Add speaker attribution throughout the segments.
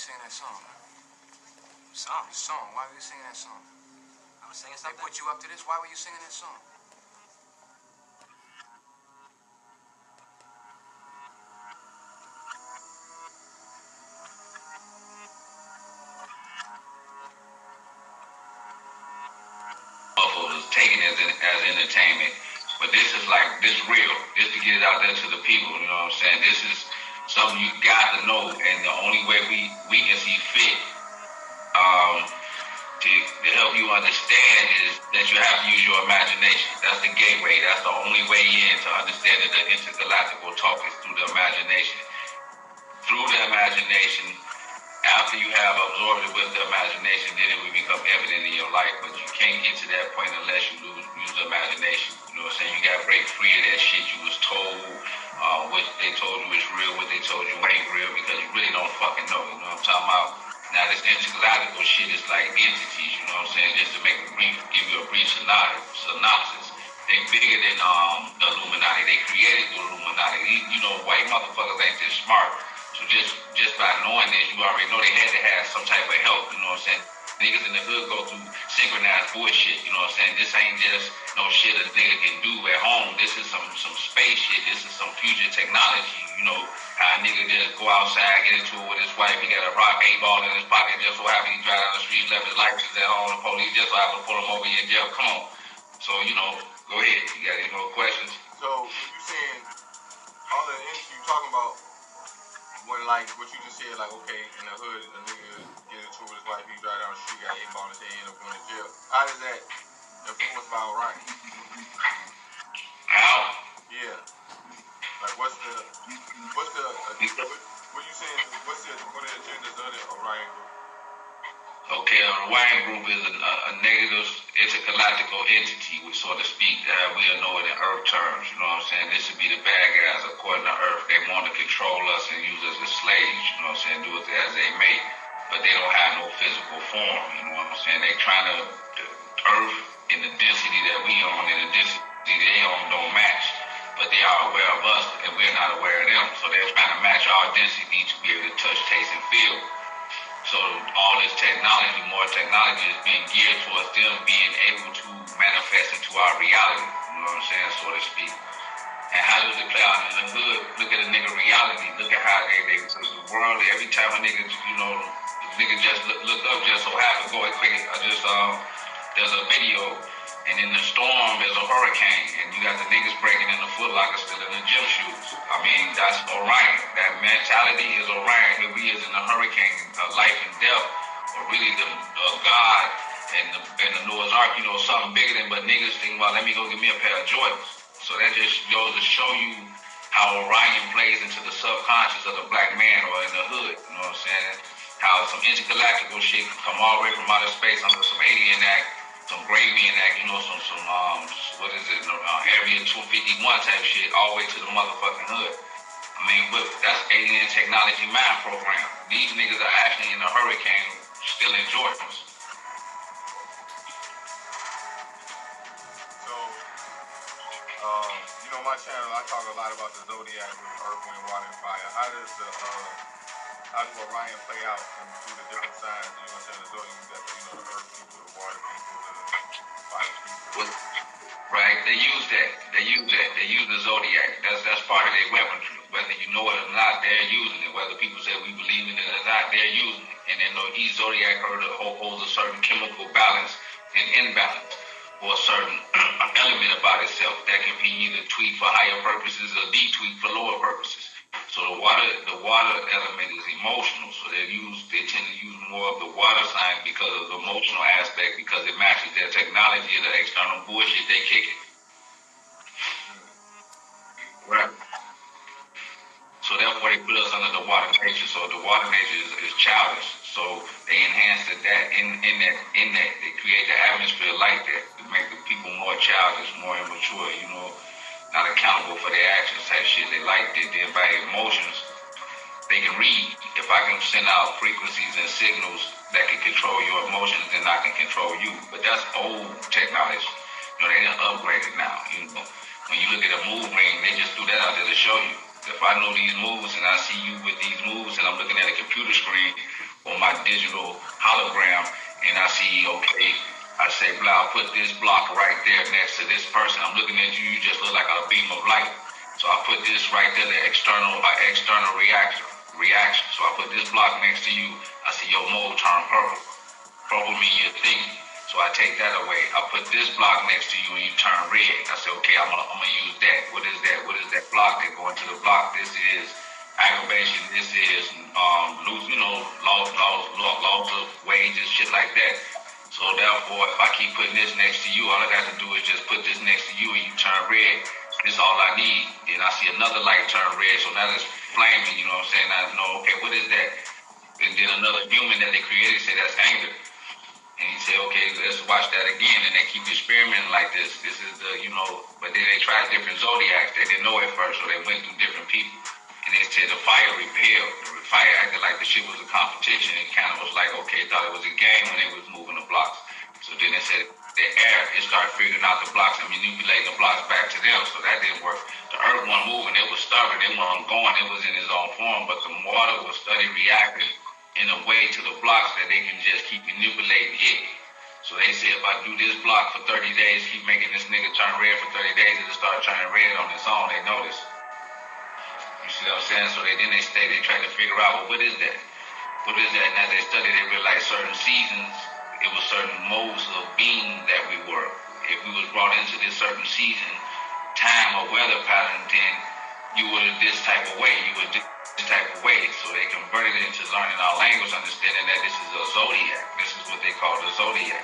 Speaker 1: singing that song?
Speaker 2: Song?
Speaker 1: The song. Why were you singing that song?
Speaker 2: I was singing
Speaker 1: They
Speaker 2: something.
Speaker 1: put you up to this? Why were you singing that song?
Speaker 3: Was taken as entertainment, but this is like this real. This to get it out there to the people. You know what I'm saying? This is something you got to know, and the only way we can see fit to help you understand is that you have to use your imagination. That's the gateway. That's the only way in to understanding the intergalactical talk is through the imagination. Through the imagination, after you have absorbed it with the imagination, then it will become evident in your life. But you can't get to that point unless you use the imagination. You know what I'm saying? You got to break free of that shit you was told. What they told you is real, what they told you ain't real, because you really don't fucking know. You know what I'm talking about? Now, this intergalactical shit is like entities, you know what I'm saying? Just to give you a brief synopsis. They bigger than the Illuminati. They created the Illuminati. You know, white motherfuckers ain't this smart. So just by knowing this, you already know they had to have some type of help, you know what I'm saying? Niggas in the hood go through synchronized bullshit, you know what I'm saying? This ain't just no shit a nigga can do at home. This is some space shit. This is some future technology, you know, how a nigga just go outside, get into it with his wife. He got a rock 8-ball in his pocket. Just so happen he drive down the street, left his license at home. The police just so happen to pull him over here in jail. Come on. So, you know, go ahead. You got any more questions?
Speaker 4: So, you saying all the entities you talking about, when like what you just said, like okay, in the hood, a nigga get into it with his wife, he drive down the street, got 8 ball in his head, end up going to jail. How does that influence by Orion?
Speaker 3: How?
Speaker 4: Yeah. Like what you saying? What are the agendas of the Orion group?
Speaker 3: Okay, the Orion group is a negative intergalactical entity, so to speak. We'll know it in Earth terms. You know what I'm saying? This would be the bad guys according to Earth. They want to control us and use us as slaves. You know what I'm saying? Do it as they may, but they don't have no physical form. You know what I'm saying? They trying to Earth in the density that we on and the density they on don't match, but they are aware of us and we're not aware of them. So they're trying to match our density to be able to touch, taste, and feel. So all this technology, more technology is being geared towards them being able to manifest into our reality, you know what I'm saying, so to speak. And how does it play out in the hood? Look at a nigga reality. Look at how they the world, every time a nigga, you know, the nigga just look up just so happen, go quick. There's a video, and in the storm, there's a hurricane, and you got the niggas breaking in the Foot Locker still in the gym shoes. I mean, that's Orion. That mentality is Orion. Here we is in the hurricane, life and death, or really the God and the Noah's Ark, you know, something bigger than, but niggas think, well, let me go get me a pair of Jordans. So that just goes to show you how Orion plays into the subconscious of the black man or in the hood, you know what I'm saying? How some intergalactical shit can come all the way from outer space under some alien act, some Gravian act, you know, some what is it, Area 251 type shit, all the way to the motherfucking hood. I mean, but that's alien technology mind program. These niggas are actually in the hurricane, still in Jordans.
Speaker 4: So, you know, my channel, I talk a lot about the zodiac with Earth, Wind, Water, and Fire. How does Orion play out through the different signs? You know what I'm saying? The zodiac, you got the Earth people, the Water people, the Fire people.
Speaker 3: Right, they use the zodiac. That's part of their weaponry. Whether you know it or not, they're using it. Whether people say we believe in it or not, they're using it. And then each zodiac holds a certain chemical balance and imbalance, or a certain element about itself that can be either tweaked for higher purposes or detweaked for lower purposes. So the water element is emotional. So they tend to use more of the water sign because of the emotional aspect, because it matches their technology and the external bullshit they kick it. Right. So therefore they put us under the water nature. So the water nature is childish. So they enhance that in that they create the atmosphere like that to make the people more childish, more immature, you know, not accountable for their actions type shit. They like that. Then by emotions, they can read. If I can send out frequencies and signals that can control your emotions, then I can control you. But that's old technology. You know, they done upgraded now. You know, when you look at a move ring, they just threw that out there to show you. If I know these moves and I see you with these moves and I'm looking at a computer screen, on my digital hologram, and I see, okay, I say, Blau, put this block right there next to this person. I'm looking at you, you just look like a beam of light. So I put this right there, the external reaction. So I put this block next to you. I see your mode turn purple. Purple means you're thinking. So I take that away. I put this block next to you and you turn red. I say, okay, I'm gonna use that. What is that? What is that block? They're going to the block. This is aggravation. This is laws of wages, shit like that. So therefore, if I keep putting this next to you, all I got to do is just put this next to you and you turn red. This is all I need. Then I see another light turn red, so now it's flaming, you know what I'm saying? I know, okay, what is that? And then another human that they created say that's anger. And he said, okay, let's watch that again. And they keep experimenting like this. This is but then they tried different zodiacs. They didn't know at first, so they went through different people. And they said the fire repelled. The fire acted like the shit was a competition. It kind of was like, okay, thought it was a game when they was moving the blocks. So then they said the air, it started figuring out the blocks and manipulating the blocks back to them. So that didn't work. The earth wasn't moving. It was stubborn. It wasn't going. It was in its own form. But the water was study reacting in a way to the blocks that they can just keep manipulating it. So they say if I do this block for 30 days, keep making this nigga turn red for 30 days, it'll start turning red on its own. They notice. You see what I'm saying? So they try to figure out, well, what is that? What is that? And as they study, they realize certain seasons, it was certain modes of being that we were. If we was brought into this certain season, time or weather pattern, then you were this type of way. You were this type of way. So they converted it into learning our language, understanding that this is a zodiac. This is what they call the zodiac.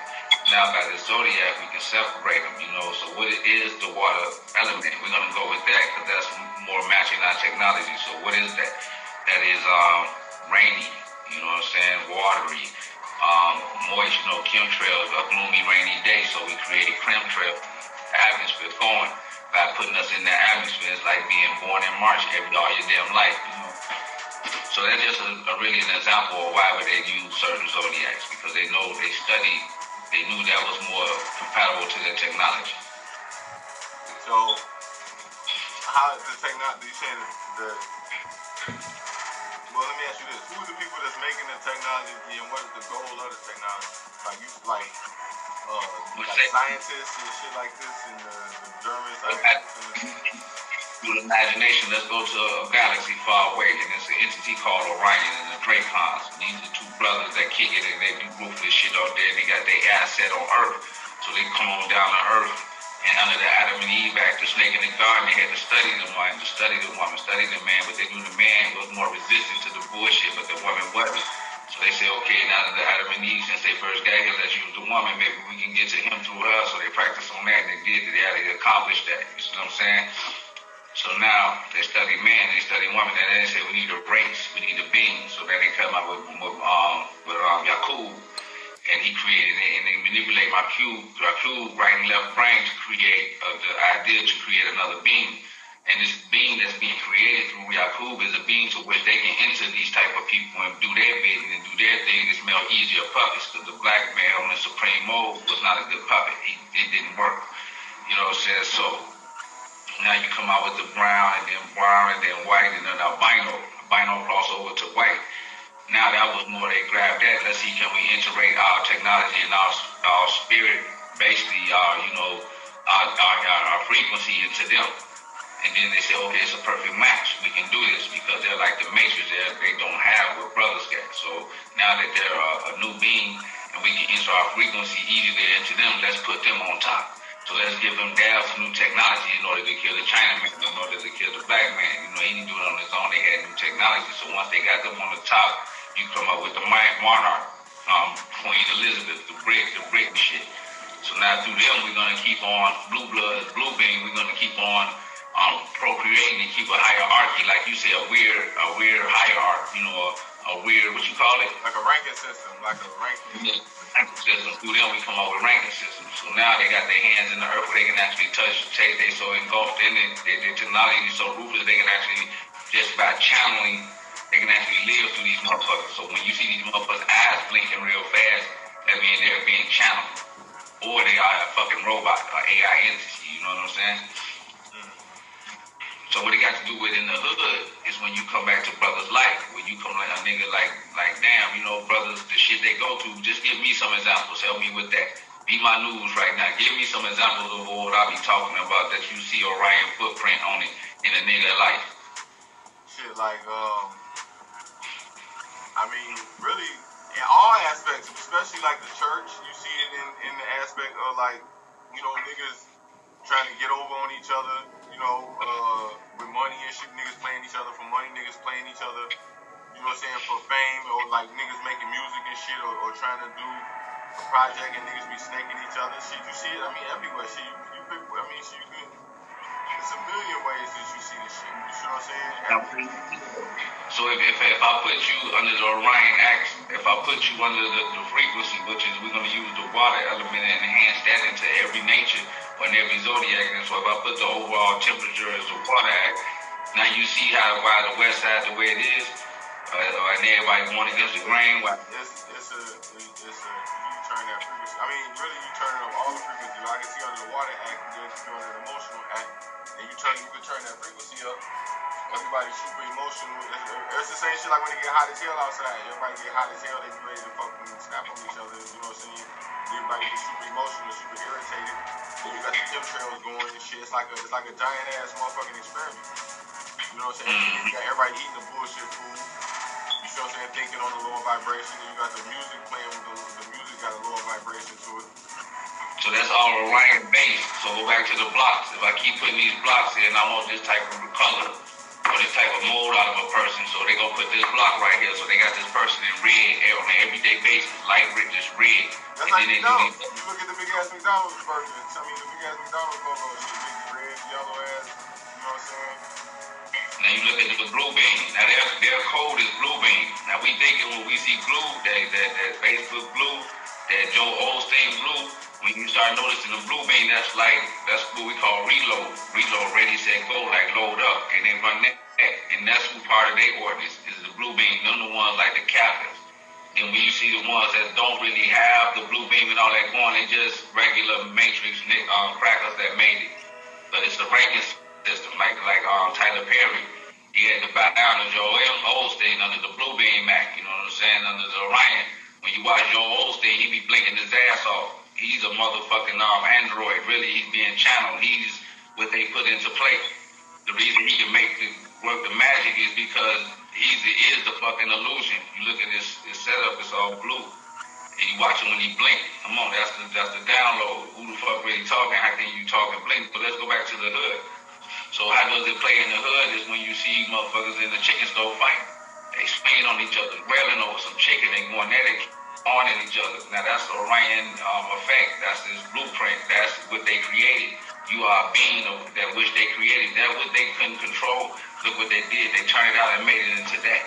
Speaker 3: Now by the zodiac, we can separate them, So what it is, the water element, we're going to go with that because that's more matching our technology. So what is that? That is rainy, watery, moist, chemtrails, a gloomy, rainy day. So we created chemtrail atmosphere going by putting us in that atmosphere. It's like being born in March all your damn life, So that's just really an example of why would they use certain zodiacs, because they know they knew that was more compatible to their technology.
Speaker 4: So, how is the technology, you saying well, let me ask you this. Who are the people that's making the technology and what is the goal of the technology? Like scientists and shit like this and the German scientists
Speaker 3: With imagination, let's go to a galaxy far away, and it's an entity called Orion and the Dracons. These are two brothers that kick it and they do ruthless shit out there. They got their ass set on Earth. So they come on down to Earth, and under the Adam and Eve Act, the snake in the garden, they had to study the woman, study the man, but they knew the man was more resistant to the bullshit, but the woman wasn't. So they say, okay, now that the Adam and Eve, since they first got here, let's use the woman, maybe we can get to him through her. So they practiced on that, and they had to accomplish that. You see what I'm saying? So now they study man, they study woman, and then they say we need a race, we need a being. So then they come up with Yakub, and he created it, and they manipulate Yakub right and left brain to create the idea to create another being. And this being that's being created through Yakub is a being to which they can enter these type of people and do their bidding and do their thing. It's more easier puppets, because the black man on the supreme mode was not a good puppet. It didn't work. You know what I'm saying? So now you come out with the brown and then white and then albino cross over to white. Now that was more, they grabbed that. Let's see, can we integrate our technology and our spirit, basically our frequency into them. And then they say, okay, it's a perfect match. We can do this because they're like the matrix. They don't have what brothers got. So now that they're a new being and we can enter our frequency easily into them, let's put them on top. So let's give them some new technology in order to kill the Chinaman, in order to kill the black man. He didn't do it on his own. They had new technology. So once they got them on the top, you come up with the monarch, Queen Elizabeth, the brick and shit. So now through them, we're going to keep on, blue blood, blue being, we're going to keep on procreating and keep a hierarchy, like you say, a weird hierarchy, a weird, what you call it?
Speaker 4: Like a ranking system,
Speaker 3: system. Through them, we come up with ranking systems. So now they got their hands in the earth where they can actually touch, taste. They so engulfed in it. Their technology is so ruthless, they can actually, just by channeling, they can actually live through these motherfuckers. So when you see these motherfuckers' eyes blinking real fast, that means they're being channeled. Or they are a fucking robot, or AI entity, you know what I'm saying? So what they got got to do with in the hood is when you come back to brother's life. When you come like a nigga like damn, you know, brothers, the shit they go through. Just give me some examples. Help me with that. Be my news right now. Give me some examples of what I be talking about that you see Orion footprint on it in a nigga life.
Speaker 4: Shit like I mean, really, in all aspects, especially like the church, you see it in the aspect of like, you know, niggas trying to get over on each other, you know, with money and shit, niggas playing each other for money, niggas playing each other, you know what I'm saying, for fame, or like niggas making music and shit, or trying to do a project and niggas be snaking each other. Shit, you see it, I mean, everywhere. Shit, you pick, I mean, shit, you can, there's a million ways that you see this shit, you see what I'm saying?
Speaker 3: So if I put you under the Orion axis, if I put you under the frequency, which is we're going to use the water element and enhance that into every nature or in every zodiac, and so if I put the overall temperature as the water act, now you see how why the west side the way it is, and everybody going against the grain. Why?
Speaker 4: It's you turn that frequency. I mean, really, you turn up all the frequencies. I can see under the water act, and then you do under the emotional act, and you could turn that frequency up. Everybody's super emotional. It's the same shit like when they get hot as hell outside. Everybody get hot as hell, they be ready to fucking snap on each other, you know what I'm saying? Everybody get super emotional, super irritated. Then you got the chemtrails going and shit. It's like a giant ass motherfucking experiment. You know what I'm saying? You got everybody eating the bullshit food. You see what I'm saying? Thinking on the lower vibration. And you got the music playing with the music got a lower vibration to it.
Speaker 3: So that's all Orion based. So go back to the blocks. If I keep putting these blocks in, I want this type of color or this type of mold out of a person. So they gonna put this block right here. So they got this person in red on an everyday basis, light red, just red.
Speaker 4: That's like McDonald's. You look at the big ass McDonald's burgers. I mean the big ass McDonald's logo, shit, big red, yellow ass. You know what I'm saying?
Speaker 3: Now you look at the blue bean. Now their code is blue bean. Now we thinking when we see blue, that Facebook blue, that Joe Osteen blue. When you start noticing the blue bean, that's what we call reload. Reload, ready, set, go, like load up, and they run that. And that's who part of their ordinance is the blue beam. None of the ones like the captains. And when you see the ones that don't really have the blue beam and all that going, they just regular matrix crackers that made it. But it's a ranking system, like Tyler Perry. He had to bow down to Joel Osteen under the blue beam act. You know what I'm saying? Under the Orion. When you watch Joel Osteen, he be blinking his ass off. He's a motherfucking android. Really, he's being channeled. He's what they put into play. The reason he can make it work the magic is because he is the fucking illusion. You look at this setup, it's all blue. And you watch him when he blink. Come on, that's the download. Who the fuck really talking? How can you talk and blink? But let's go back to the hood. So how does it play in the hood is when you see motherfuckers in the chicken store fighting. They swinging on each other, railing over some chicken, they going at it. On at each other. Now that's the Orion effect. That's this blueprint. That's what they created. You are a being of that which they created. That what they couldn't control. Look what they did. They turned it out and made it into that.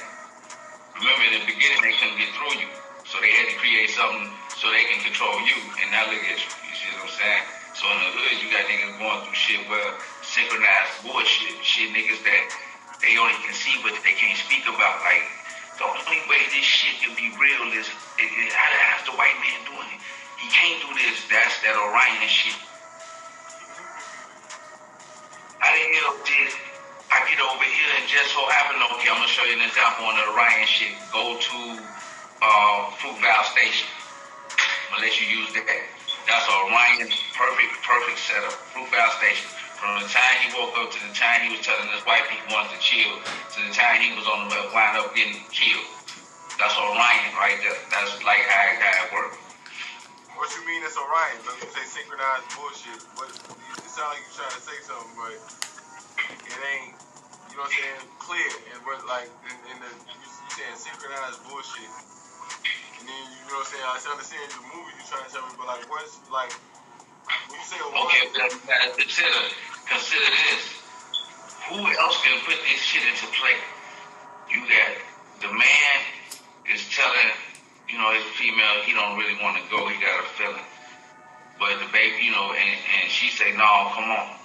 Speaker 3: Remember in the beginning they couldn't get through you. So they had to create something so they can control you. And now look at you. You see what I'm saying? So in the hood you got niggas going through shit where synchronized bullshit. Shit niggas that they only can see but they can't speak about. Like the only way this shit can be real is how's the white man doing it? He can't do this. That's that Orion shit. How the hell did I get over here and just so happen? Okay, I'm gonna show you an example on the Orion shit. Go to K-blao station. I'm gonna let you use that. That's Orion perfect setup. K-blao station. From the time he woke up to the time he was telling his wife he wanted to chill, to the time he was on the way, wind up getting killed. That's Orion right there. That's like how it works.
Speaker 4: What you mean it's Orion? Don't you say synchronized bullshit? It sounds like you're trying to say something, but it ain't, you know what I'm saying, clear. And what, like, you saying synchronized bullshit. And then, you know what I'm saying, I understand the movie you're trying to tell me, but like, what's, like, when you say Orion.
Speaker 3: Okay, consider this. Who else can put this shit into play? You got the man is telling, you know, his female he don't really want to go. He got a feeling, but the baby, you know, and she say no, come on.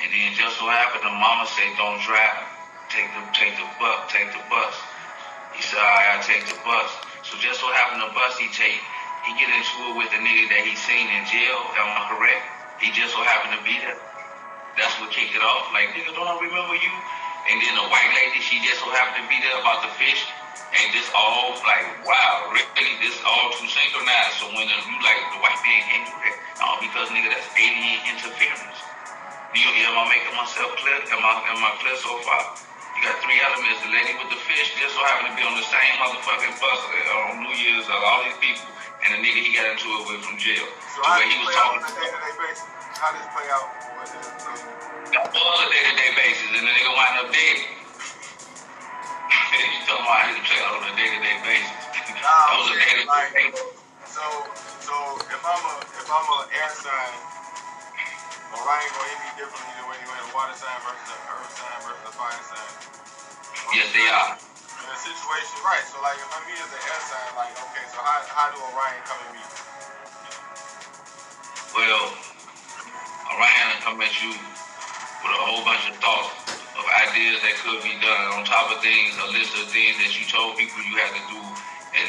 Speaker 3: And then just so happened the mama say don't drive, take the bus. He said alright, I'll take the bus. So just so happened the bus he get into it with the nigga that he seen in jail. Am I correct? He just so happened to be there. That's what kicked it off. Like, nigga, don't I remember you? And then the white lady, she just so happened to be there about the fish. And this all like, wow, really, this all too synchronized. So when you like, the white man can't do that. No, because nigga, that's alien interference. Am I making myself clear? Am I clear so far? You got three elements. The lady with the fish just so happened to be on the same motherfucking bus on New Year's, all these people. And the nigga he got into it with from jail.
Speaker 4: So
Speaker 3: To
Speaker 4: how
Speaker 3: where
Speaker 4: does
Speaker 3: he
Speaker 4: it
Speaker 3: was
Speaker 4: play out
Speaker 3: talking.
Speaker 4: on a day-to-day basis? How does it play out?
Speaker 3: That was a day-to-day basis, and the nigga wind up dead. You talking about how he play out on a day-to-day basis? That was a day-to-day basis.
Speaker 4: So if I'm a air sign, Orion gonna hit me differently than when you had a water sign versus an earth sign versus a fire sign.
Speaker 3: Yes, they are.
Speaker 4: In a situation, right? So like if I'm me as an air sign, like okay, so how do Orion come at me?
Speaker 3: Well, Orion will come at you with a whole bunch of thoughts of ideas that could be done on top of things, a list of things that you told people you had to do, and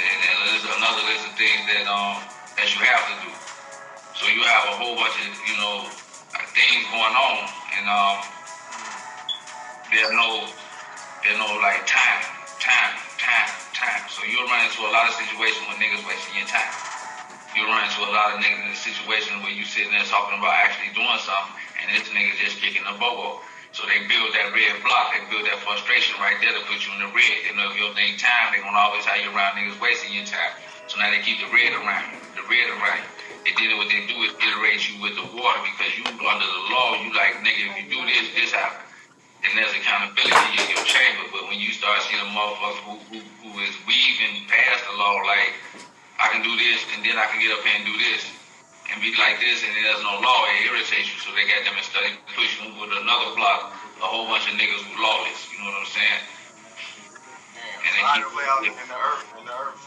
Speaker 3: another list of things that you have to do. So you have a whole bunch of things going on, and there's no like time. So you'll run into a lot of situations where niggas wasting your time. You'll run into a lot of niggas in situations where you sitting there talking about actually doing something, and this nigga just kicking the bobo. So they build that red block, they build that frustration right there to put you in the red. They know if you take time, they're gonna always have you around niggas wasting your time. So now they keep the red around you, And then what they do is iterate you with the water because you under the law, you like, nigga, if you do this, this happens. Then there's accountability in your chamber. But when you start seeing a motherfucker who is weaving past the law, like, I can do this, and then I can get up here and do this, and be like this, and there's no law, it irritates you. So they got them and study push you with another block, a whole bunch of niggas who lawless. You know what I'm saying?
Speaker 4: Damn.
Speaker 3: And
Speaker 4: So how do it play out in the earth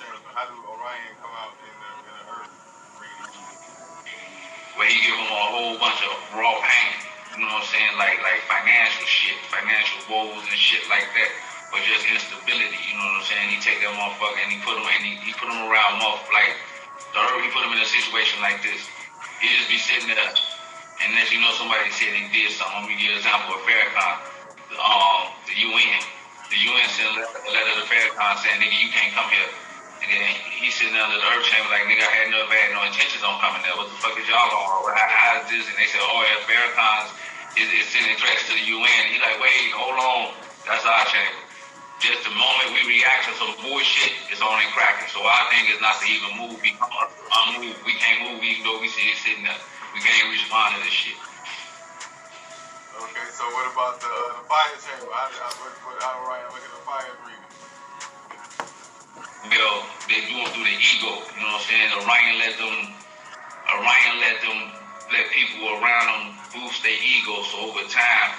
Speaker 4: chamber? How do Orion come out in the earth reading?
Speaker 3: Where he give them a whole bunch of raw pain. You know what I'm saying? Like financial shit, financial woes and shit like that. Or just instability, you know what I'm saying? He take that motherfucker and he put him around like the earth, he put him in a situation like this. He just be sitting there, and as you know, somebody said he did something. I'm gonna give you an example of Farrakhan, the UN. The UN sent a letter to Farrakhan saying, nigga, you can't come here. And then he's sitting under the earth chamber like, nigga, I had no intentions on coming there. What the fuck is y'all on? How is this? And they said, oh yeah, Farrakhan's is sending threats to the UN. He like, wait, hold on, that's our chamber. Just the moment we react to some bullshit, it's on and cracking. So our thing is not to even move, become unmoved. We can't move even though we see it sitting there. We can't respond to this shit.
Speaker 4: Okay, so what about the fire chamber? How Orion look at the fire breathing?
Speaker 3: Well, they do them through the ego. You know what I'm saying? Orion let people around them boost their ego. So over time,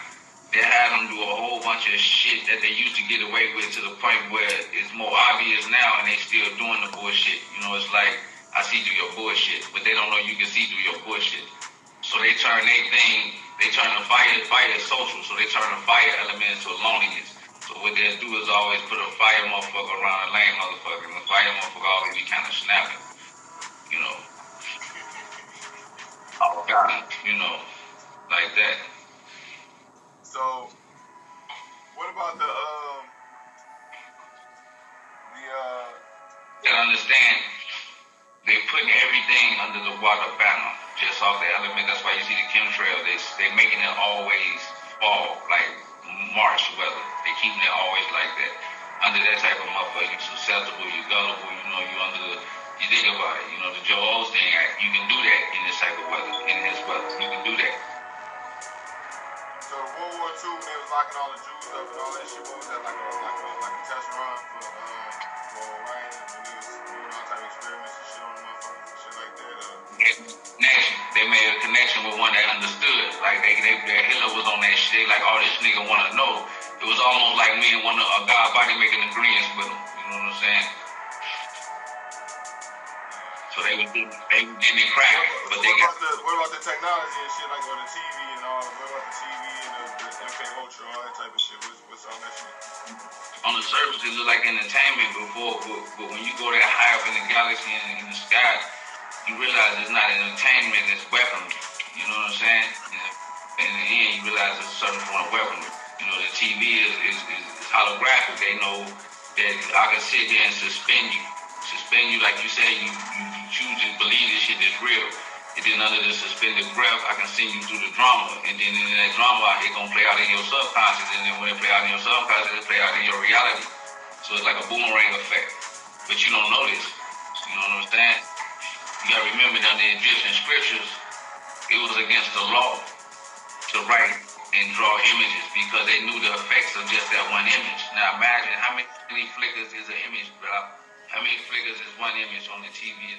Speaker 3: they had them do a whole bunch of shit that they used to get away with to the point where it's more obvious now and they still doing the bullshit. You know, it's like, I see through your bullshit, but they don't know you can see through your bullshit. So they turn the fire is social, so they turn the fire element into loneliness. So what they'll do is always put a fire motherfucker around a lame motherfucker, and the fire motherfucker always be kind of snapping. You know. Oh, God. You know, like that.
Speaker 4: So, what about the
Speaker 3: You understand, they putting everything under the water banner, just off the element. That's why you see the chemtrail. They making it always fall, like March weather. They keeping it always like that. Under that type of motherfucker, you susceptible, you gullible, you think about it. You know, the Joe Osteen Act, you can do that in this type of weather, in this weather. You can do that.
Speaker 4: So World War II, when they was locking all the Jews up and all that shit, what was that like a test run for Orion when he was doing all type of experiments and shit on the motherfuckers and shit like that?
Speaker 3: Connection. They made a connection with one that understood. Like Hitler was on that shit. Like, oh, this nigga want to know. It was almost like me and a god body making agreements with him. You know what I'm saying? So they was getting it crack, but they got.
Speaker 4: What about the technology and shit, like on the TV and all? What about the TV and the MK Ultra, all that type of shit? What's all that shit?
Speaker 3: On the surface, it looked like entertainment before, but when you go that high up in the galaxy and in the sky, you realize it's not entertainment, it's weaponry. You know what I'm saying? And in the end, you realize it's a certain form of weaponry. You know, the TV is holographic. They know that I can sit here and suspend you. Suspend you, like you say, you choose to believe this shit is real. And then under the suspended breath, I can send you through the drama. And then in that drama, it gonna play out in your subconscious. And then when it play out in your subconscious, it play out in your reality. So it's like a boomerang effect. But you don't know this. You know what I'm saying? You gotta remember that the Egyptian scriptures, it was against the law to write and draw images because they knew the effects of just that one image. Now imagine how many flickers is an image, bro? How many flickers is one image on the TV?